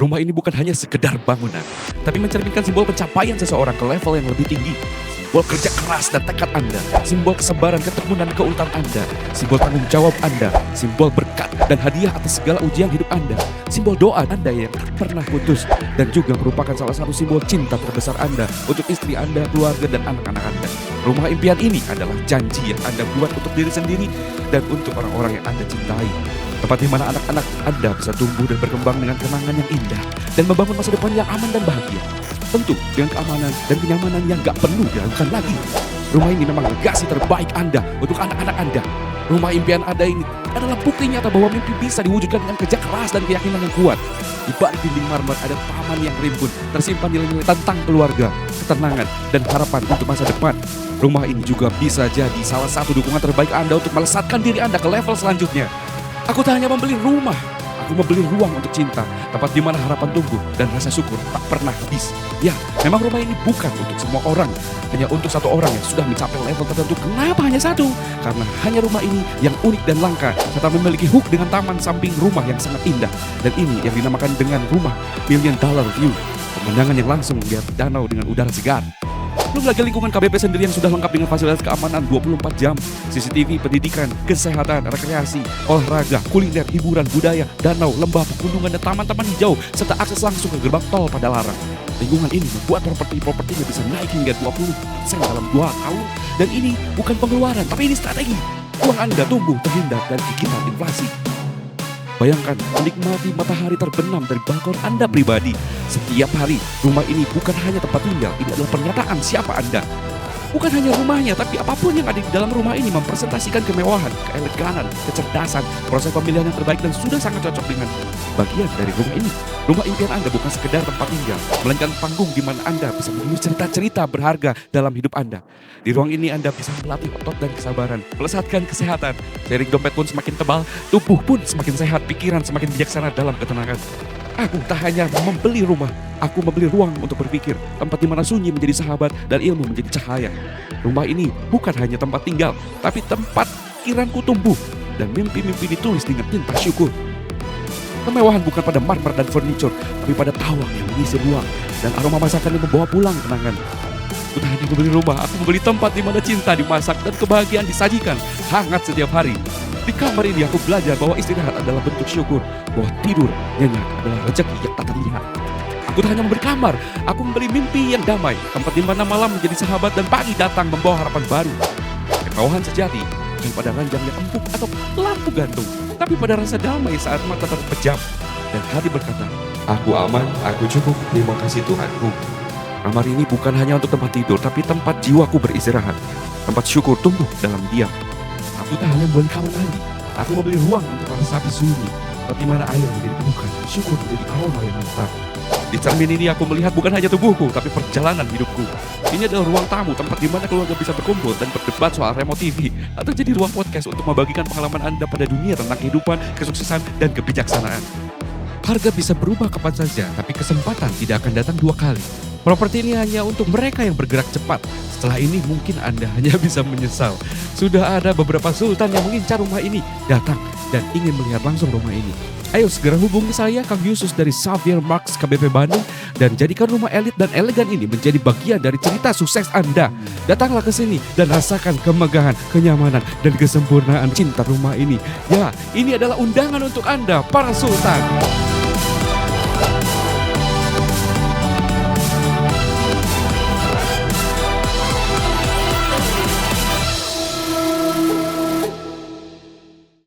Rumah ini bukan hanya sekedar bangunan, tapi mencerminkan simbol pencapaian seseorang ke level yang lebih tinggi. Simbol kerja keras dan tekad Anda, simbol kesabaran, ketekunan, keuletan Anda, simbol tanggung jawab Anda, simbol berkat dan hadiah atas segala ujian hidup Anda, simbol doa Anda yang tak pernah putus, dan juga merupakan salah satu simbol cinta terbesar Anda untuk istri Anda, keluarga, dan anak-anak Anda. Rumah impian ini adalah janji yang Anda buat untuk diri sendiri dan untuk orang-orang yang Anda cintai. Tempat di mana anak-anak Anda bisa tumbuh dan berkembang dengan kenangan yang indah dan membangun masa depan yang aman dan bahagia. Tentu dengan keamanan dan kenyamanan yang gak perlu diragukan lagi. Rumah ini memang legasi terbaik Anda untuk anak-anak Anda. Rumah impian Anda ini adalah bukti nyata bahwa mimpi bisa diwujudkan dengan kerja keras dan keyakinan yang kuat. Di balik dinding marmer ada taman yang rimbun, tersimpan nilai-nilai tentang keluarga, ketenangan, dan harapan untuk masa depan. Rumah ini juga bisa jadi salah satu dukungan terbaik Anda untuk melesatkan diri Anda ke level selanjutnya. Aku tak hanya membeli rumah, aku membeli ruang untuk cinta, tempat di mana harapan tumbuh dan rasa syukur tak pernah habis. Ya, memang rumah ini bukan untuk semua orang, hanya untuk satu orang yang sudah mencapai level tertentu. Kenapa hanya satu? Karena hanya rumah ini yang unik dan langka, serta memiliki hook dengan taman samping rumah yang sangat indah. Dan ini yang dinamakan dengan rumah $1 million view, pemandangan yang langsung melihat danau dengan udara segar. Belum lagi lingkungan KBP sendiri yang sudah lengkap dengan fasilitas keamanan 24 jam, CCTV, pendidikan, kesehatan, rekreasi, olahraga, kuliner, hiburan, budaya, danau, lembah, pegunungan, dan taman-taman hijau, serta akses langsung ke gerbang tol pada larang. Lingkungan ini membuat propertinya bisa naik hingga 20% dalam 2 tahun. Dan ini bukan pengeluaran, tapi ini strategi. Uang Anda tumbuh terhindar dari gigitan inflasi. Bayangkan menikmati matahari terbenam dari balkon Anda pribadi. Setiap hari, rumah ini bukan hanya tempat tinggal, ini adalah pernyataan siapa Anda. Bukan hanya rumahnya, tapi apapun yang ada di dalam rumah ini mempresentasikan kemewahan, keeleganan, kecerdasan, proses pemilihan yang terbaik dan sudah sangat cocok dengan bagian dari rumah ini. Rumah impian Anda bukan sekedar tempat tinggal, melainkan panggung di mana Anda bisa menulis cerita-cerita berharga dalam hidup Anda. Di ruang ini Anda bisa melatih otot dan kesabaran, melesatkan kesehatan, jaring dompet pun semakin tebal, tubuh pun semakin sehat, pikiran semakin bijaksana dalam ketenangan. Aku tak hanya membeli rumah, aku membeli ruang untuk berpikir, tempat di mana sunyi menjadi sahabat dan ilmu menjadi cahaya. Rumah ini bukan hanya tempat tinggal, tapi tempat pikiranku tumbuh dan mimpi-mimpi ditulis dengan tinta syukur. Kemewahan bukan pada marmer dan furniture, tapi pada tawang yang mengisi ruang dan aroma masakan yang membawa pulang kenangan. Aku tak hanya membeli rumah, aku membeli tempat di mana cinta dimasak dan kebahagiaan disajikan hangat setiap hari. Di kamar ini aku belajar bahwa istirahat adalah bentuk syukur, bahwa tidur nyenyak adalah rezeki yang tak terlihat. Aku tak hanya memberi kamar, aku memberi mimpi yang damai, tempat di mana malam menjadi sahabat dan pagi datang membawa harapan baru. Kemewahan sejati bukan pada ranjang yang empuk atau lampu gantung, tapi pada rasa damai saat mata terpejam dan hati berkata, aku aman, aku cukup, terima kasih Tuhanku. Kamar ini bukan hanya untuk tempat tidur, tapi tempat jiwaku beristirahat, tempat syukur tumbuh dalam diam. Aku tak hanya membeli kamar mandi, aku membeli ruang untuk meresapi sunyi, di mana air menjadi pelukan, syukur menjadi aroma yang mantap. Di cermin ini aku melihat bukan hanya tubuhku, tapi perjalanan hidupku. Ini adalah ruang tamu, tempat di mana keluarga bisa berkumpul dan berdebat soal remote TV, atau jadi ruang podcast untuk membagikan pengalaman Anda pada dunia tentang kehidupan, kesuksesan, dan kebijaksanaan. Harga bisa berubah kapan saja, tapi kesempatan tidak akan datang 2 kali. Properti ini hanya untuk mereka yang bergerak cepat. Setelah ini mungkin Anda hanya bisa menyesal. Sudah ada beberapa sultan yang mengincar rumah ini, datang dan ingin melihat langsung rumah ini. Ayo segera hubungi saya, Kang Yusus dari Xavier Marks KBP Bandung, dan jadikan rumah elit dan elegan ini menjadi bagian dari cerita sukses Anda. Datanglah ke sini dan rasakan kemegahan, kenyamanan, dan kesempurnaan cinta rumah ini. Ya, ini adalah undangan untuk Anda, para sultan.